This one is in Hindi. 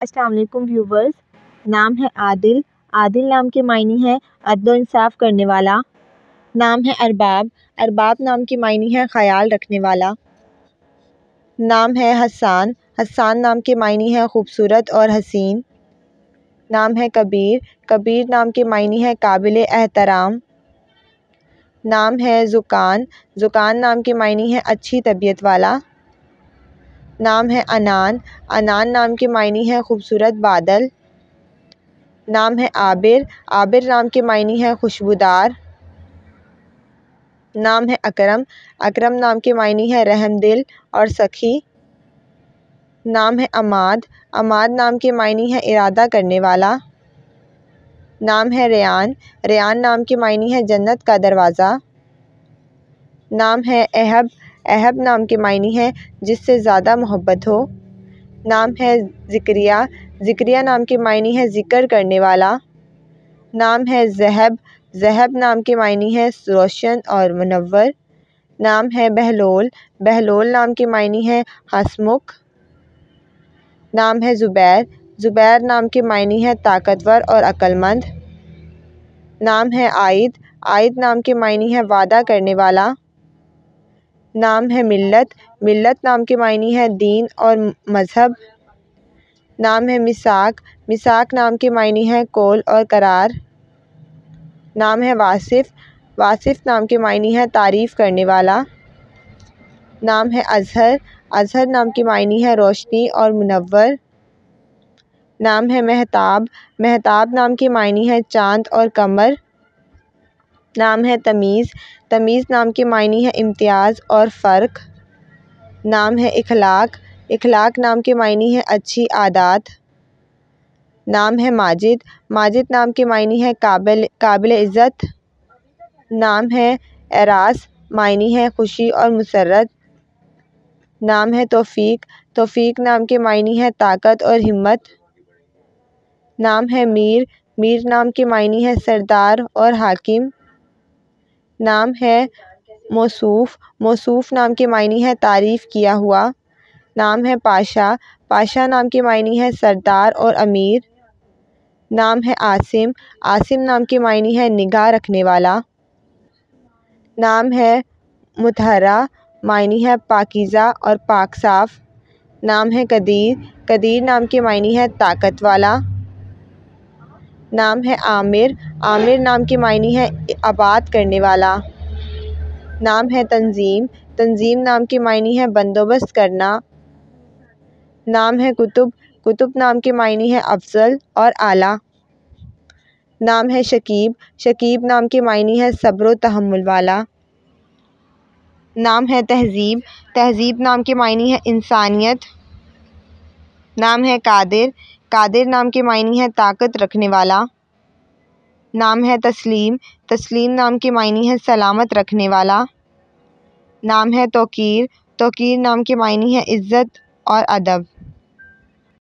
अस्सलाम वालेकुम व्यूवर्स। नाम है आदिल। आदिल नाम के मायने है अदल व इंसाफ करने वाला। नाम है अरबाब। अरबाब नाम के मायने है ख्याल रखने वाला। नाम है हसन। हसन नाम के मायने है खूबसूरत और हसीन। नाम है कबीर। कबीर नाम के मायने है काबिल एहतराम। नाम है ज़ुकान। ज़ुकान नाम के मायने है अच्छी तबीयत वाला। नाम है अनान। अनान नाम के मायने है खूबसूरत बादल। नाम है आबिर। आबिर नाम के मायने है खुशबूदार। नाम है अकरम। अकरम नाम के मायने है रहमदिल और सखी। नाम है अमाद। अमाद नाम के मायने है इरादा करने वाला। नाम है रेयान। रेयान नाम के मायने है जन्नत का दरवाज़ा। नाम है अहब। अहब नाम के मायने है जिससे ज़्यादा मोहब्बत हो। नाम है ज़िक्रिया। ज़िक्रिया नाम के मायने है ज़िक्र करने वाला। नाम है ज़हब। ज़हब नाम के मायने है रोशन और मुनव्वर। नाम है बहलोल। बहलोल नाम के मायने है हंसमुख। नाम है ज़ुबैर। ज़ुबैर नाम के मायने है ताकतवर और अक्लमंद। नाम है आइद। आइद नाम के मायने है वादा करने वाला। नाम है मिल्लत। मिल्लत नाम के मायने है दीन और मज़हब। नाम है मिसाक। मिसाक नाम के मायने है कौल और करार। नाम है वासिफ़। वासिफ़ नाम के मायने है तारीफ़ करने वाला। नाम है अज़हर। अज़हर नाम के मायने है रोशनी और मुनव्वर। नाम है महताब। महताब नाम के मायने है चाँद और कमर। नाम है तमीज़। तमीज़ नाम के मायने है इम्तियाज़ और फ़र्क। नाम है इखलाक। इखलाक नाम के मायने है अच्छी आदत। नाम है माजिद। माजिद नाम के मायने है काबिल इज़्ज़त। नाम है एरास। मायने है खुशी और मुसर्रत। नाम है तौफ़ीक। तौफ़ीक नाम के मायने है ताकत और हिम्मत। नाम है मीर। मीर नाम के मायने है सरदार और हाकिम। नाम है मौसूफ़। मौसूफ़ नाम के मायने है तारीफ़ किया हुआ। नाम है पाशा। पाशा नाम के मायने है सरदार और अमीर। नाम है आसिम। आसिम नाम के मायने है निगाह रखने वाला। नाम है मुतहरा। मायने है पाकीज़ा और पाक साफ़। नाम है कदीर। कदीर नाम के मायने है ताकत वाला। नाम है आमिर। आमिर नाम के मायने है आबाद करने वाला। नाम है तंजीम। तंजीम नाम के मायने है बंदोबस्त करना। नाम है कुतुब। कुतुब नाम के मायने है अफजल और आला। नाम है शकीब। शकीब नाम के मायने है सब्र व तहम्मुल वाला। नाम है तहज़ीब। तहज़ीब नाम के मायने है इंसानियत। नाम है कादिर। कादिर नाम के मायने है ताकत रखने वाला। नाम है तस्लीम। तस्लीम नाम के मायने है सलामत रखने वाला। नाम है तौकीर। तौकीर नाम के मायने है इज़्ज़त और अदब।